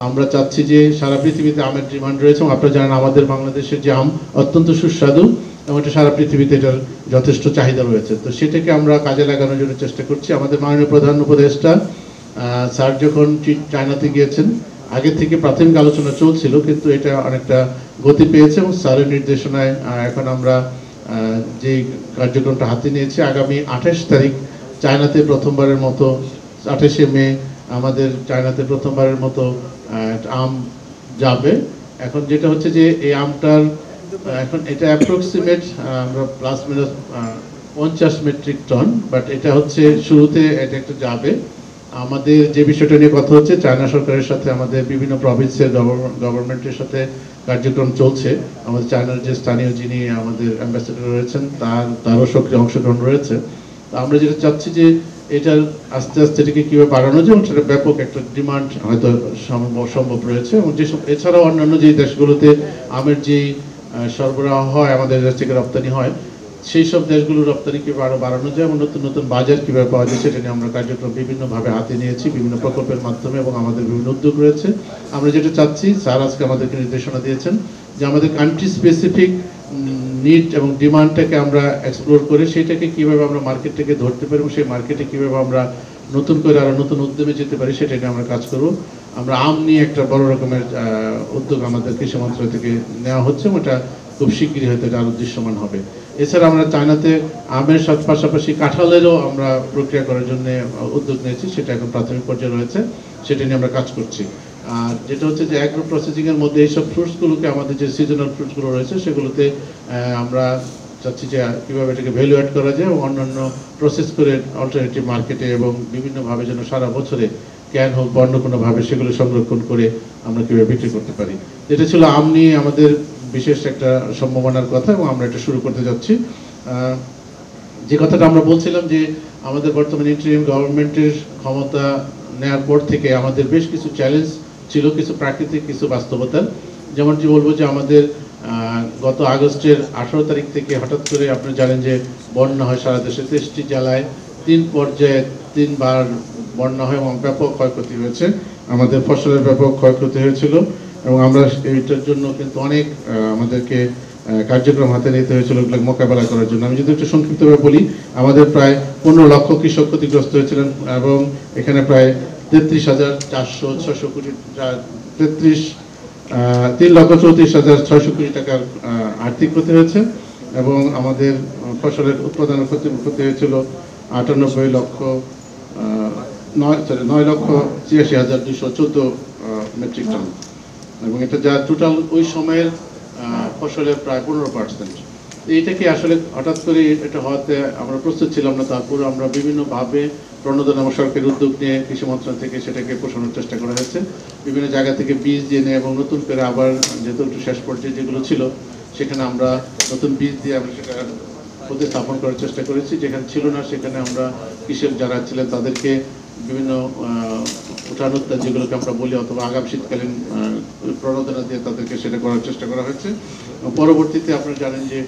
আমরা চাচ্ছি যে সারা পৃথিবীতে আমের ডিমান্ড রয়েছে এবং আপনারা জানেন আমাদের বাংলাদেশের যে আম অত্যন্ত সুস্বাদু এবং এটা সারা পৃথিবীতে এটার যথেষ্ট চাহিদা রয়েছে। তো সেটাকে আমরা কাজে লাগানোর জন্য চেষ্টা করছি। আমাদের মাননীয় প্রধান উপদেষ্টা স্যার যখন চায়নাতে গিয়েছেন, আগে থেকে প্রাথমিক আলোচনা চলছিল, কিন্তু এটা অনেকটা গতি পেয়েছে এবং স্যারের নির্দেশনায় এখন আমরা যে কার্যক্রমটা হাতে নিয়েছি, আগামী 28 তারিখ চায়নাতে প্রথমবারের মতো 28শে মে আমাদের চায়নাতে প্রথমবারের মতো আম যাবে। এখন যেটা হচ্ছে যে এই আমটার এখন এটা অ্যাপ্রক্সিমেট আমরা plus minus 50 metric ton, but এটা হচ্ছে শুরুতে এটা একটা যাবে। আমাদের যে বিষয়টা নিয়ে কথা হচ্ছে, চায়না সরকারের সাথে আমাদের বিভিন্ন প্রভিন্সের গভর্নমেন্টের সাথে কার্যক্রম চলছে। আমাদের চায়নার যে স্থানীয় যিনি আমাদের অ্যাম্বাসেডর রয়েছেন তারও সক্রিয় অংশগ্রহণ রয়েছে। তো আমরা যেটা চাচ্ছি যে এটার আস্তে আস্তে এটাকে কীভাবে বাড়ানো যায় এবং সেটা ব্যাপক একটা ডিমান্ড হয়তো সম্ভব রয়েছে। এবং যেসব এছাড়াও অন্যান্য যে দেশগুলোতে আমের যেই সরবরাহ হয়, আমাদের দেশ থেকে রপ্তানি হয়, সেই সব দেশগুলোর রপ্তানি কীভাবে আরও বাড়ানো যায় এবং নতুন নতুন বাজার কীভাবে পাওয়া যায় সেটা নিয়ে আমরা কার্যক্রম বিভিন্নভাবে হাতে নিয়েছি, বিভিন্ন প্রকল্পের মাধ্যমে, এবং আমাদের বিভিন্ন উদ্যোগ রয়েছে। আমরা যেটা চাচ্ছি, স্যার আজকে আমাদেরকে নির্দেশনা দিয়েছেন যে আমাদের কান্ট্রি স্পেসিফিক নিড এবং ডিমান্ডটাকে আমরা এক্সপ্লোর করে সেটাকে কীভাবে আমরা মার্কেটটাকে ধরতে পারি এবং সেই মার্কেটে কীভাবে আমরা নতুন করে আরও নতুন উদ্যমে যেতে পারি সেটা নিয়ে আমরা কাজ করব। আমরা আম নিয়ে একটা বড় রকমের উদ্যোগ আমাদের কৃষি মন্ত্রণালয় থেকে নেওয়া হচ্ছে এবং এটা খুব শীঘ্রই হয়তো এটা আরও দৃশ্যমান হবে। এছাড়া আমরা চায়নাতে আমের পাশাপাশি কাঁঠালেরও আমরা প্রক্রিয়া করার জন্য উদ্যোগ নিয়েছি, সেটা এখন প্রাথমিক পর্যায়ে রয়েছে, সেটা নিয়ে আমরা কাজ করছি। আর যেটা হচ্ছে যে অ্যাগ্রো প্রসেসিংয়ের মধ্যে এইসব ফ্রুটসগুলোকে, আমাদের যে সিজনাল ফ্রুটসগুলো রয়েছে সেগুলোতে আমরা চাচ্ছি যে কীভাবে এটাকে ভ্যালু অ্যাড করা যায় এবং অন্যান্য প্রসেস করে অল্টারনেটিভ মার্কেটে এবং বিভিন্নভাবে যেন সারা বছরে ক্যান হোক বা অন্য কোনোভাবে সেগুলো সংরক্ষণ করে আমরা কীভাবে বিক্রি করতে পারি। এটা ছিল আম নিয়ে আমাদের বিশেষ একটা সম্ভাবনার কথা এবং আমরা এটা শুরু করতে যাচ্ছি। যে কথাটা আমরা বলছিলাম যে আমাদের বর্তমানে ইন্টারিম গভর্নমেন্টের ক্ষমতা নেওয়ার পর থেকে আমাদের বেশ কিছু চ্যালেঞ্জ ছিল, কিছু প্রাকৃতিক, কিছু বাস্তবতার। যেমনটি বলবো যে আমাদের গত আগস্টের 18 তারিখ থেকে হঠাৎ করে আপনারা জানেন যে বন্যা হয় সারা দেশে, 23টি জেলায় 3 পর্যায়ে 3 বার বন্যা হয় এবং ব্যাপক ক্ষয়ক্ষতি হয়েছে, আমাদের ফসলের ব্যাপক ক্ষয়ক্ষতি হয়েছিল এবং আমরা এইটার জন্য কিন্তু অনেক আমাদেরকে কার্যক্রম হাতে নিতে হয়েছিল এগুলো মোকাবেলা করার জন্য। আমি যদি একটু সংক্ষিপ্তভাবে বলি, আমাদের প্রায় 15 লক্ষ কৃষক ক্ষতিগ্রস্ত হয়েছিলেন এবং এখানে প্রায় 33,400-600 কোটি 3,34,600 কোটি টাকার আর্থিক ক্ষতি হয়েছে এবং আমাদের ফসলের উৎপাদনের ক্ষতি হয়েছিল 9,86,214 মেট্রিক টন এবং এটা যা টোটাল ওই সময়ের ফসলের প্রায় 15%। এইটাকে আসলে হঠাৎ করে এটা হওয়াতে আমরা প্রস্তুত ছিলাম না। তারপর আমরা বিভিন্নভাবে প্রণোদনা এবং সরকারি উদ্যোগ নিয়ে কৃষি মন্ত্রণালয় থেকে সেটাকে পোষণের চেষ্টা করা হয়েছে, বিভিন্ন জায়গা থেকে বীজ এনে এবং নতুন করে আবার যেহেতু একটু শেষ পর্যায়ে যেগুলো ছিল সেখানে আমরা নতুন বীজ দিয়ে আমরা সেটা প্রতিস্থাপন করার চেষ্টা করেছি। যেখানে ছিল না সেখানে আমরা কৃষক যারা ছিলেন তাদেরকে বিভিন্ন উঠানোত্তর যেগুলোকে আমরা বলি অথবা আগাম শীতকালীন প্রণোদনা দিয়ে তাদেরকে সেটা করার চেষ্টা করা হয়েছে। পরবর্তীতে আপনারা জানেন যে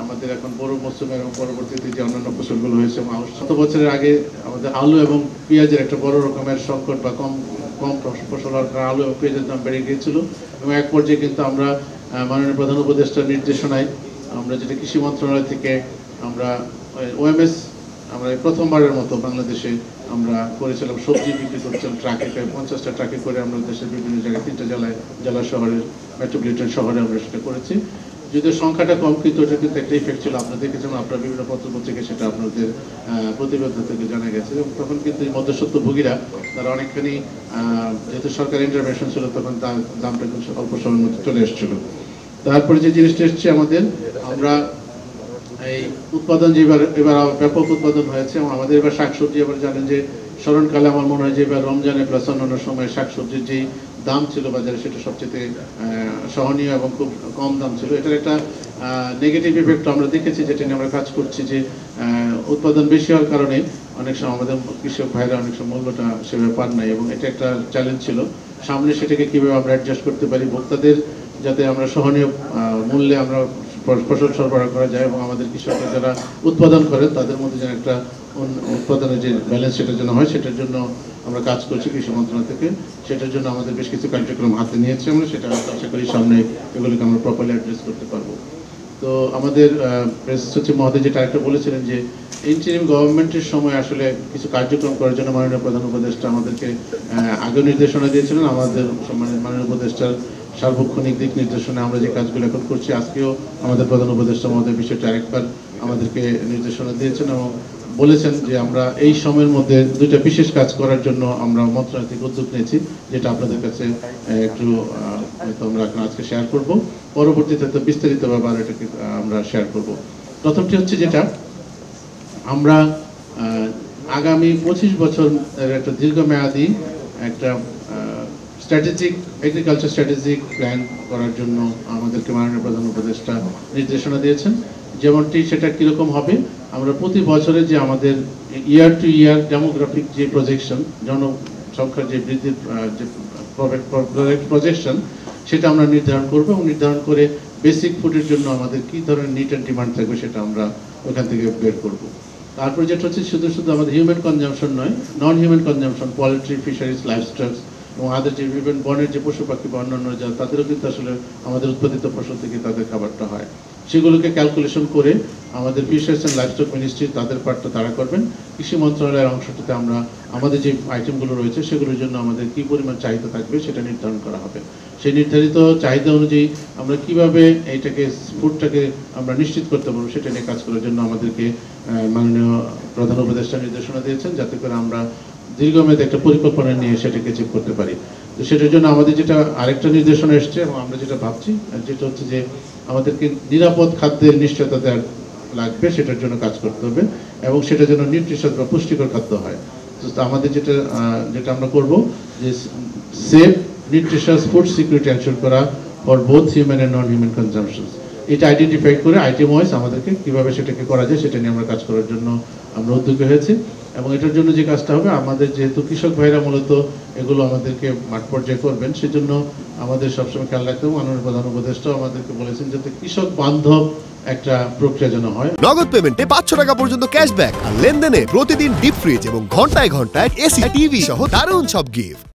আমাদের এখন বড় মৌসুমে এবং পরবর্তীতে যে অন্যান্য ফসলগুলো হয়েছে, 7 বছরের আগে আমাদের আলু এবং পেঁয়াজের একটা বড় রকমের সংকট বা কম ফসল হওয়ার কারণে আলু এবং পেঁয়াজের দাম বেড়ে গিয়েছিল এবং এক পর্যায়ে কিন্তু আমরা মাননীয় প্রধান উপদেষ্টার নির্দেশনায় আমরা যেটা কৃষি মন্ত্রণালয় থেকে আমরা ওএমএস আমরা প্রথমবারের মতো বাংলাদেশে আমরা করেছিলাম, সবজি বিক্রি করছিলাম ট্রাকে, 50টা ট্রাকে করে আমরা দেশের বিভিন্ন জায়গায় 3টা জেলা শহরের মেট্রোপলিটন শহরে আমরা সেটা করেছি। যদিও সংখ্যাটা কম কিন্তু ওটা কিন্তু একটা ইফেক্ট ছিল, আপনারা দেখেছেন, আপনার বিভিন্ন পত্রপত্রিকা সেটা আপনাদের প্রতিবেদন থেকে জানা গেছে। এবং তখন কিন্তু এই মধ্যস্বত্বভোগীরা তারা অনেকখানি, যেহেতু সরকার ইন্টারভেনশন ছিল তখন তার দামটা কিন্তু অল্প সময়ের মধ্যে চলে এসেছিল। তারপরে যে জিনিসটা এসছে আমাদের, আমরা এই উৎপাদন যে এবার ব্যাপক উৎপাদন হয়েছে এবং আমাদের এবার শাকসবজি, আবার জানেন যে স্মরণকালে আমার মনে হয় যে এবার রমজানে প্লাস অন্যান্য সময় শাকসবজির যেই দাম ছিল বাজারে সেটা সবচেয়ে সহনীয় এবং খুব কম দাম ছিল। এটার একটা নেগেটিভ ইফেক্ট আমরা দেখেছি, যেটা নিয়ে আমরা কাজ করছি, যে উৎপাদন বেশি হওয়ার কারণে অনেক সময় আমাদের কৃষক ভাইরা অনেক সময় মূল্যটা সেভাবে পান নাই এবং এটা একটা চ্যালেঞ্জ ছিল। সামনে সেটাকে কীভাবে আমরা অ্যাডজাস্ট করতে পারি, ভোক্তাদের যাতে আমরা সহনীয় মূল্যে আমরা ফসল সরবরাহ করা যায় এবং আমাদের কৃষকরা যারা উৎপাদন করেন তাদের মধ্যে যেন একটা উৎপাদনের যে ব্যালেন্স সেটার জন্য হয়, সেটার জন্য আমরা কাজ করছি কৃষি মন্ত্রণালয় থেকে। সেটার জন্য আমাদের বেশ কিছু কার্যক্রম হাতে নিয়েছি আমরা, সেটা আশা করি সামনে এগুলোকে আমরা প্রপারলি অ্যাড্রেস করতে পারবো। তো আমাদের প্রেস সচিব মহোদয় যেটা একটা বলেছিলেন যে ইন্টারিম গভর্নমেন্টের সময় আসলে কিছু কার্যক্রম করার জন্য মাননীয় প্রধান উপদেষ্টা আমাদেরকে আগে নির্দেশনা দিয়েছিলেন। আমাদের মাননীয় উপদেষ্টার সার্বক্ষণিক দিক নির্দেশনা আমরা যে কাজগুলো এখন করছি, আজকেও আমাদের প্রধান উপদেষ্টা মহোদয় বিষয়টা আরেকবার আমাদেরকে নির্দেশনা দিয়েছেন এবং বলেছেন যে আমরা এই সময়ের মধ্যে দুইটা বিশেষ কাজ করার জন্য আমরা মন্ত্রণালয় থেকে উদ্যোগ নিয়েছি, যেটা আপনাদের কাছে একটু আমরা আজকে শেয়ার করব। পরবর্তীতে তো বিস্তারিতভাবে আর এটাকে আমরা শেয়ার করব। প্রথমটি হচ্ছে যেটা আমরা আগামী 25 বছর একটা দীর্ঘমেয়াদী একটা স্ট্র্যাটেজিক এগ্রিকালচার স্ট্র্যাটেজিক প্ল্যান করার জন্য আমাদেরকে মাননীয় প্রধান উপদেষ্টা নির্দেশনা দিয়েছেন। যেমনটি সেটা কীরকম হবে, আমরা প্রতি বছরে যে আমাদের ইয়ার টু ইয়ার ডেমোগ্রাফিক যে প্রজেকশন, জনসংখ্যার যে বৃদ্ধির যে প্রজেকশন, সেটা আমরা নির্ধারণ করবো এবং নির্ধারণ করে বেসিক ফুডের জন্য আমাদের কী ধরনের নিড অ্যান্ড ডিমান্ড থাকবে সেটা আমরা ওখান থেকে বের করব। তারপর যেটা হচ্ছে শুধু আমাদের হিউম্যান কনজাম্পশন নয়, non human consumption, poultry, fisheries, livestocks এবং আদার যে বিভিন্ন বনের যে পশু পাখি বা অন্যান্য যা তাদেরও কিন্তু আসলে আমাদের উৎপাদিত ফসল থেকে তাদের খাবারটা হয়, সেগুলোকে ক্যালকুলেশন করে আমাদের ফিশারিজ অ্যান্ড লাইভস্টক মিনিস্ট্রি তাদের পার্টটা তারা করবেন। কৃষি মন্ত্রণালয়ের অংশটিতে আমরা আমাদের যে আইটেমগুলো রয়েছে সেগুলোর জন্য আমাদের কী পরিমাণ চাহিদা থাকবে সেটা নির্ধারণ করা হবে। সেই নির্ধারিত চাহিদা অনুযায়ী আমরা কিভাবে এইটাকে ফুডটাকে আমরা নিশ্চিত করতে পারবো সেটা নিয়ে কাজ করার জন্য আমাদেরকে মাননীয় প্রধান উপদেষ্টা নির্দেশনা দিয়েছেন, যাতে করে আমরা দীর্ঘমেয়াদী একটা পরিকল্পনা নিয়ে সেটাকে চেক করতে পারি। তো সেটার জন্য আমাদের যেটা আরেকটা নির্দেশনা এসছে এবং আমরা যেটা ভাবছি যেটা হচ্ছে যে আমাদেরকে নিরাপদ খাদ্যের নিশ্চয়তা দেওয়ার লাগবে, সেটার জন্য কাজ করতে হবে এবং সেটা যেন নিউট্রিশন বা পুষ্টিকর খাদ্য হয়। তো আমাদের যেটা আমরা করব যে safe nutritious food security ensure করা for both human and non human consumptions, এটা আইডেন্টিফাই করে আইটেম ওয়াইজ আমাদেরকে কীভাবে সেটাকে করা যায় সেটা নিয়ে আমরা কাজ করার জন্য আমরা উদ্যোগী হয়েছি। এবং এটার জন্য যে কাজটা হবে, আমাদের যেহেতু কৃষক ভাইরা মূলত এগুলো আমাদেরকে মাঠ পর্যায়ে করবেন, সেজন্য আমাদের সবসময় খেয়াল রাখতে হবে। মাননীয় প্রধান উপদেষ্টাও আমাদেরকে বলেছেন যাতে কৃষক বান্ধব একটা প্রক্রিয়া যেন হয়। নগদ পেমেন্টে 500 টাকা পর্যন্ত ক্যাশব্যাক আর লেনদেনে প্রতিদিন ডিপ ফ্রিজ এবং ঘন্টায় ঘন্টায় এসি টিভি সহ দারুণ সব গিফট।